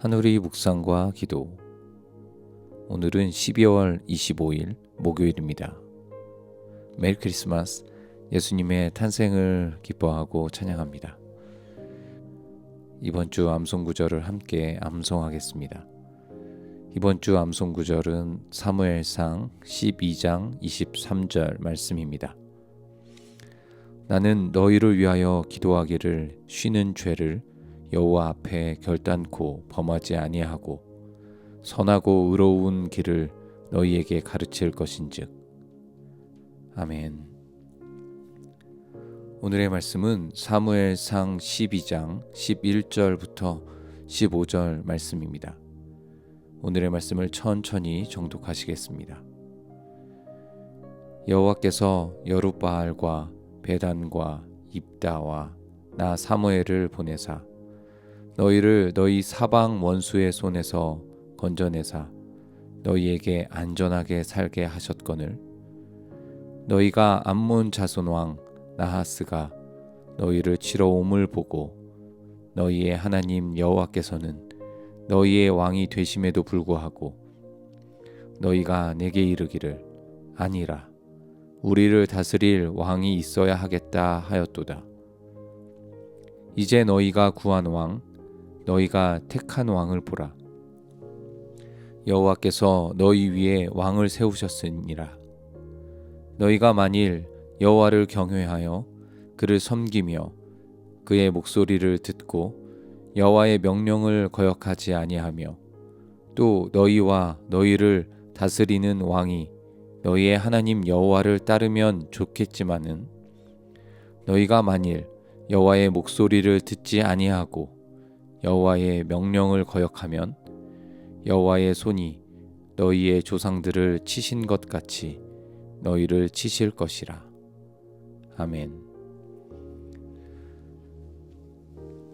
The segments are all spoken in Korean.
하늘의 묵상과 기도. 오늘은 12월 25일 목요일입니다. 메리 크리스마스. 예수님의 탄생을 기뻐하고 찬양합니다. 이번 주 암송 구절을 함께 암송하겠습니다. 이번 주 암송 구절은 사무엘상 12장 23절 말씀입니다. 나는 너희를 위하여 기도하기를 쉬는 죄를 여호와 앞에 결단코 범하지 아니하고 선하고 의로운 길을 너희에게 가르칠 것인즉. 아멘. 오늘의 말씀은 사무엘상 12장 11절부터 15절 말씀입니다. 오늘의 말씀을 천천히 정독하시겠습니다. 여호와께서 여룻바알과 베단과 입다와 나 사무엘을 보내사 너희를 너희 사방 원수의 손에서 건져내사 너희에게 안전하게 살게 하셨거늘 너희가 암몬 자손 왕 나하스가 너희를 치러 옴을 보고 너희의 하나님 여호와께서는 너희의 왕이 되심에도 불구하고 너희가 내게 이르기를 아니라 우리를 다스릴 왕이 있어야 하겠다 하였도다. 이제 너희가 구한 왕 너희가 택한 왕을 보라. 여호와께서 너희 위에 왕을 세우셨으니라. 너희가 만일 여호와를 경외하여 그를 섬기며 그의 목소리를 듣고 여호와의 명령을 거역하지 아니하며 또 너희와 너희를 다스리는 왕이 너희의 하나님 여호와를 따르면 좋겠지만은 너희가 만일 여호와의 목소리를 듣지 아니하고 여호와의 명령을 거역하면 여호와의 손이 너희의 조상들을 치신 것 같이 너희를 치실 것이라. 아멘.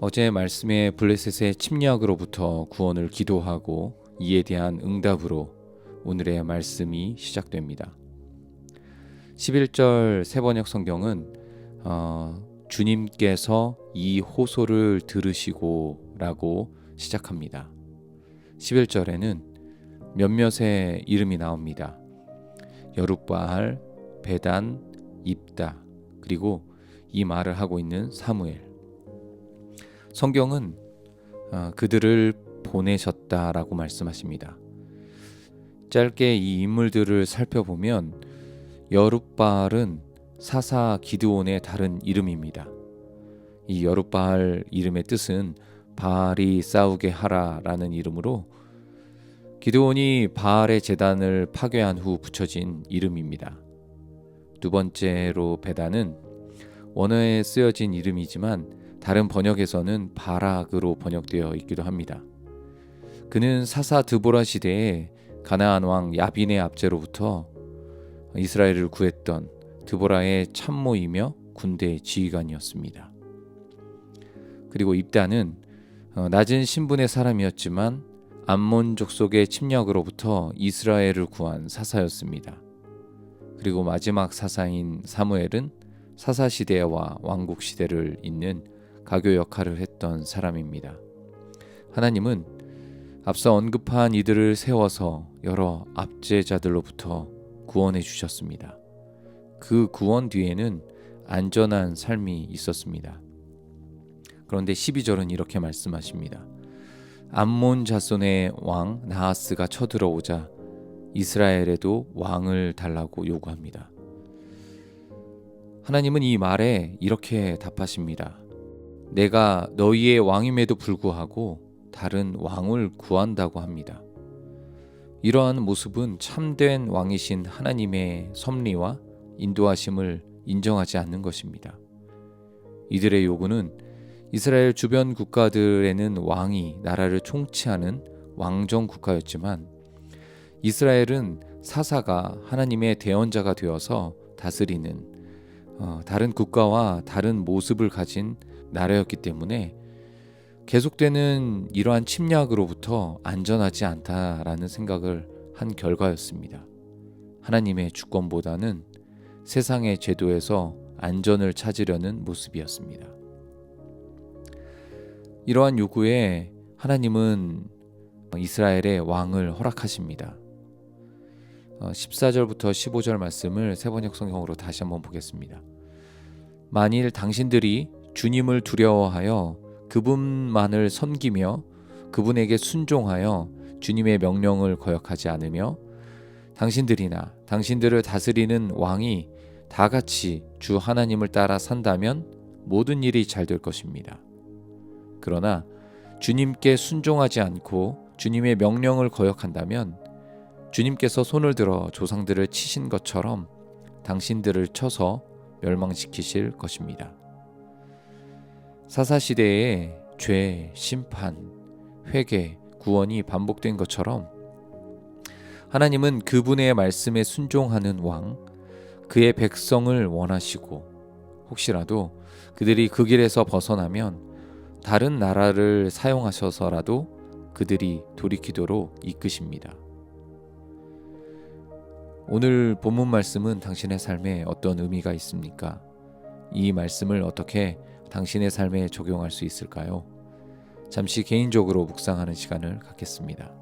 어제 말씀의 블레셋의 침략으로부터 구원을 기도하고 이에 대한 응답으로 오늘의 말씀이 시작됩니다. 11절 세번역 성경은 주님께서 이 호소를 들으시고 라고 시작합니다. 11절에는 몇몇의 이름이 나옵니다. 여룻바알, 베단, 입다, 그리고 이 말을 하고 있는 사무엘. 성경은 그들을 보내셨다라고 말씀하십니다. 짧게 이 인물들을 살펴보면 여룻바알은 사사 기드온의 다른 이름입니다. 이 여룻바알 이름의 뜻은 바알이 싸우게 하라라는 이름으로 기드온이 바알의 제단을 파괴한 후 붙여진 이름입니다. 두 번째로 베단은 원어에 쓰여진 이름이지만 다른 번역에서는 바락으로 번역되어 있기도 합니다. 그는 사사 드보라 시대에 가나안 왕 야빈의 압제로부터 이스라엘을 구했던 드보라의 참모이며 군대 지휘관이었습니다. 그리고 입다는 낮은 신분의 사람이었지만 암몬 족속의 침략으로부터 이스라엘을 구한 사사였습니다. 그리고 마지막 사사인 사무엘은 사사 시대와 왕국 시대를 잇는 가교 역할을 했던 사람입니다. 하나님은 앞서 언급한 이들을 세워서 여러 압제자들로부터 구원해 주셨습니다. 그 구원 뒤에는 안전한 삶이 있었습니다. 그런데 12절은 이렇게 말씀하십니다. 암몬 자손의 왕 나하스가 쳐들어오자 이스라엘에도 왕을 달라고 요구합니다. 하나님은 이 말에 이렇게 답하십니다. 내가 너희의 왕임에도 불구하고 다른 왕을 구한다고 합니다. 이러한 모습은 참된 왕이신 하나님의 섭리와 인도하심을 인정하지 않는 것입니다. 이들의 요구는 이스라엘 주변 국가들에는 왕이 나라를 통치하는 왕정 국가였지만 이스라엘은 사사가 하나님의 대언자가 되어서 다스리는 다른 국가와 다른 모습을 가진 나라였기 때문에 계속되는 이러한 침략으로부터 안전하지 않다라는 생각을 한 결과였습니다. 하나님의 주권보다는 세상의 제도에서 안전을 찾으려는 모습이었습니다. 이러한 요구에 하나님은 이스라엘의 왕을 허락하십니다. 14절부터 15절 말씀을 세번역 성경으로 다시 한번 보겠습니다. 만일 당신들이 주님을 두려워하여 그분만을 섬기며 그분에게 순종하여 주님의 명령을 거역하지 않으며 당신들이나 당신들을 다스리는 왕이 다 같이 주 하나님을 따라 산다면 모든 일이 잘 될 것입니다. 그러나 주님께 순종하지 않고 주님의 명령을 거역한다면 주님께서 손을 들어 조상들을 치신 것처럼 당신들을 쳐서 멸망시키실 것입니다. 사사시대에 죄, 심판, 회개, 구원이 반복된 것처럼 하나님은 그분의 말씀에 순종하는 왕, 그의 백성을 원하시고 혹시라도 그들이 그 길에서 벗어나면 다른 나라를 사용하셔서라도 그들이 돌이키도록 이끄십니다. 오늘 본문 말씀은 당신의 삶에 어떤 의미가 있습니까? 이 말씀을 어떻게 당신의 삶에 적용할 수 있을까요? 잠시 개인적으로 묵상하는 시간을 갖겠습니다.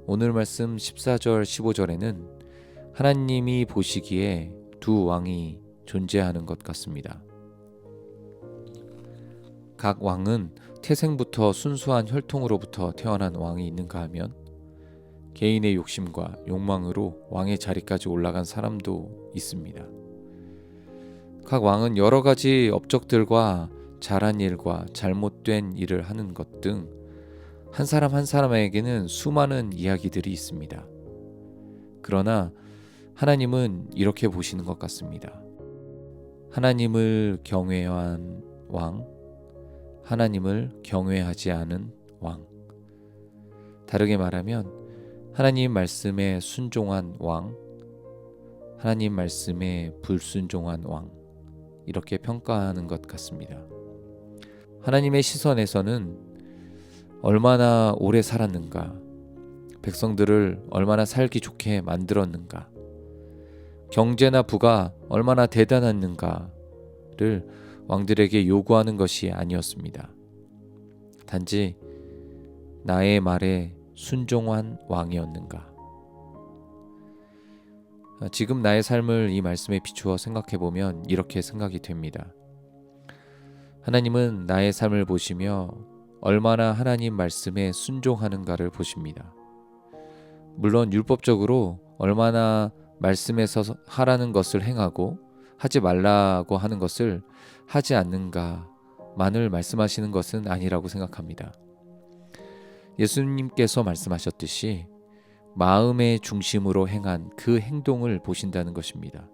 오늘 말씀 14절 15절에는 하나님이 보시기에 두 왕이 존재하는 것 같습니다. 각 왕은 태생부터 순수한 혈통으로부터 태어난 왕이 있는가 하면 개인의 욕심과 욕망으로 왕의 자리까지 올라간 사람도 있습니다. 각 왕은 여러 가지 업적들과 잘한 일과 잘못된 일을 하는 것 등 한 사람 한 사람에게는 수많은 이야기들이 있습니다. 그러나 하나님은 이렇게 보시는 것 같습니다. 하나님을 경외한 왕, 하나님을 경외하지 않은 왕. 다르게 말하면 하나님 말씀에 순종한 왕, 하나님 말씀에 불순종한 왕, 이렇게 평가하는 것 같습니다. 하나님의 시선에서는 얼마나 오래 살았는가, 백성들을 얼마나 살기 좋게 만들었는가, 경제나 부가 얼마나 대단했는가를 왕들에게 요구하는 것이 아니었습니다. 단지 나의 말에 순종한 왕이었는가. 지금 나의 삶을 이 말씀에 비추어 생각해보면 이렇게 생각이 됩니다. 하나님은 나의 삶을 보시며 얼마나 하나님 말씀에 순종하는가를 보십니다. 물론 율법적으로 얼마나 말씀에서 하라는 것을 행하고 하지 말라고 하는 것을 하지 않는가만을 말씀하시는 것은 아니라고 생각합니다. 예수님께서 말씀하셨듯이 마음의 중심으로 행한 그 행동을 보신다는 것입니다.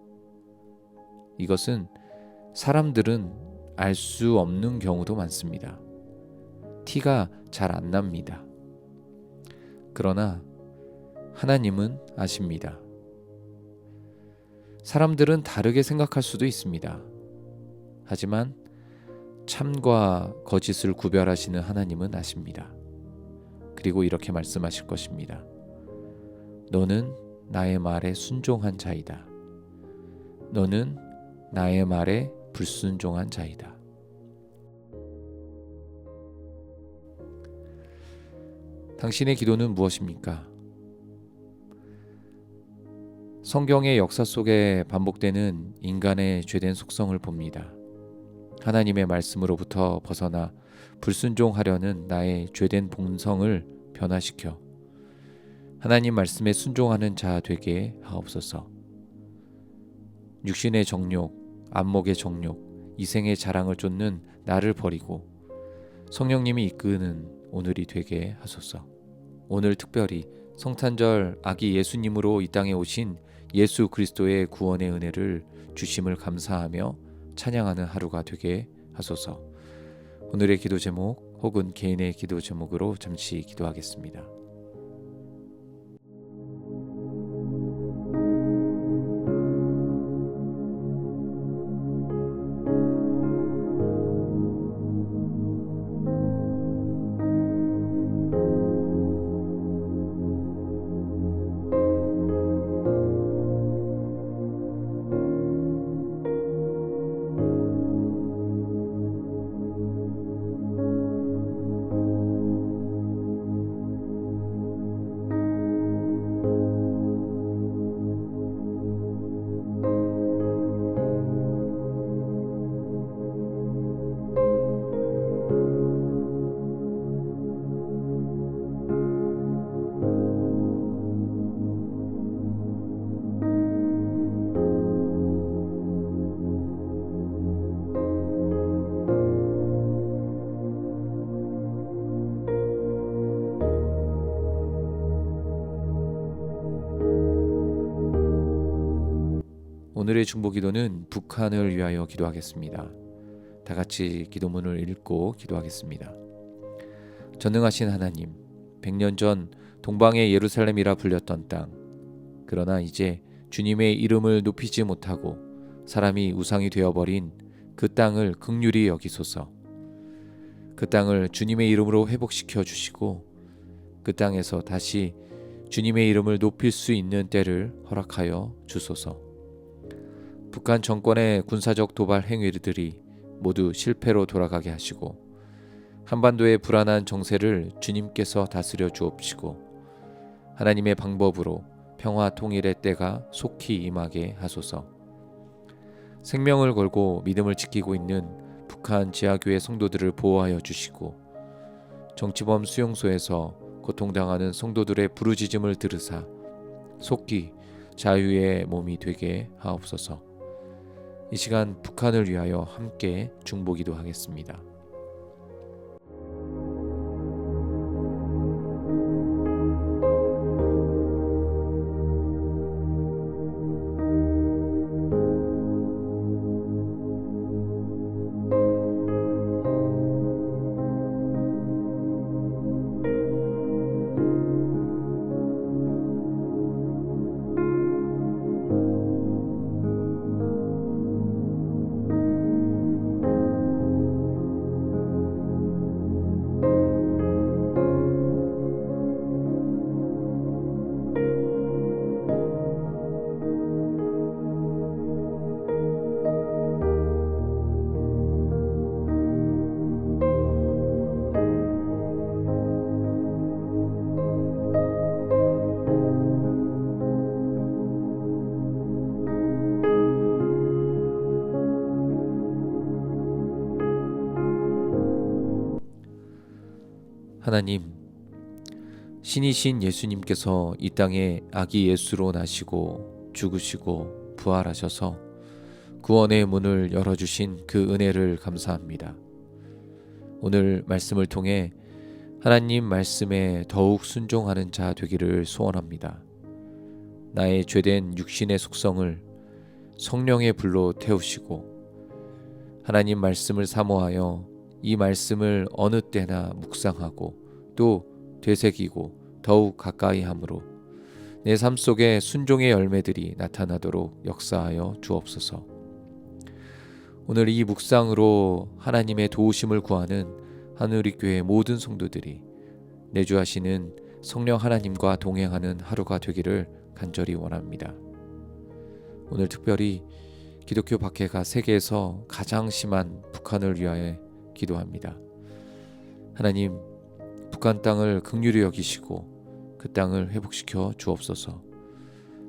이것은 사람들은 알 수 없는 경우도 많습니다. 티가 잘 안 납니다. 그러나 하나님은 아십니다. 사람들은 다르게 생각할 수도 있습니다. 하지만 참과 거짓을 구별하시는 하나님은 아십니다. 그리고 이렇게 말씀하실 것입니다. 너는 나의 말에 순종한 자이다. 너는 나의 말에 불순종한 자이다. 당신의 기도는 무엇입니까? 성경의 역사 속에 반복되는 인간의 죄된 속성을 봅니다. 하나님의 말씀으로부터 벗어나 불순종하려는 나의 죄된 본성을 변화시켜 하나님 말씀에 순종하는 자 되게 하옵소서. 육신의 정욕, 안목의 정욕, 이생의 자랑을 쫓는 나를 버리고 성령님이 이끄는 오늘이 되게 하소서. 오늘 특별히 성탄절 아기 예수님으로 이 땅에 오신 예수 그리스도의 구원의 은혜를 주심을 감사하며 찬양하는 하루가 되게 하소서. 오늘의 기도 제목 혹은 개인의 기도 제목으로 잠시 기도하겠습니다. 오늘의 중보기도는 북한을 위하여 기도하겠습니다. 다 같이 기도문을 읽고 기도하겠습니다. 전능하신 하나님, 100년 전 동방의 예루살렘이라 불렸던 땅, 그러나 이제 주님의 이름을 높이지 못하고 사람이 우상이 되어버린 그 땅을 긍휼히 여기소서. 그 땅을 주님의 이름으로 회복시켜 주시고 그 땅에서 다시 주님의 이름을 높일 수 있는 때를 허락하여 주소서. 북한 정권의 군사적 도발 행위들이 모두 실패로 돌아가게 하시고 한반도의 불안한 정세를 주님께서 다스려 주옵시고 하나님의 방법으로 평화 통일의 때가 속히 임하게 하소서. 생명을 걸고 믿음을 지키고 있는 북한 지하교회 성도들을 보호하여 주시고 정치범 수용소에서 고통당하는 성도들의 부르짖음을 들으사 속히 자유의 몸이 되게 하옵소서. 이 시간 북한을 위하여 함께 중보기도 하겠습니다. 하나님, 신이신 예수님께서 이 땅에 아기 예수로 나시고 죽으시고 부활하셔서 구원의 문을 열어주신 그 은혜를 감사합니다. 오늘 말씀을 통해 하나님 말씀에 더욱 순종하는 자 되기를 소원합니다. 나의 죄된 육신의 속성을 성령의 불로 태우시고 하나님 말씀을 사모하여 이 말씀을 어느 때나 묵상하고 또 되새기고 더욱 가까이 함으로 내 삶 속에 순종의 열매들이 나타나도록 역사하여 주옵소서. 오늘 이 묵상으로 하나님의 도우심을 구하는 하늘의교회 모든 성도들이 내주하시는 성령 하나님과 동행하는 하루가 되기를 간절히 원합니다. 오늘 특별히 기독교 박해가 세계에서 가장 심한 북한을 위하여 기도합니다. 하나님, 북한 땅을 긍휼히 여기시고 그 땅을 회복시켜 주옵소서.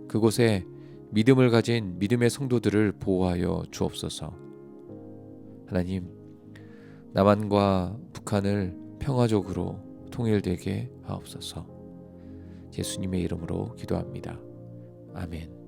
그곳에 믿음을 가진 믿음의 성도들을 보호하여 주옵소서. 하나님, 남한과 북한을 평화적으로 통일되게 하옵소서. 예수님의 이름으로 기도합니다. 아멘.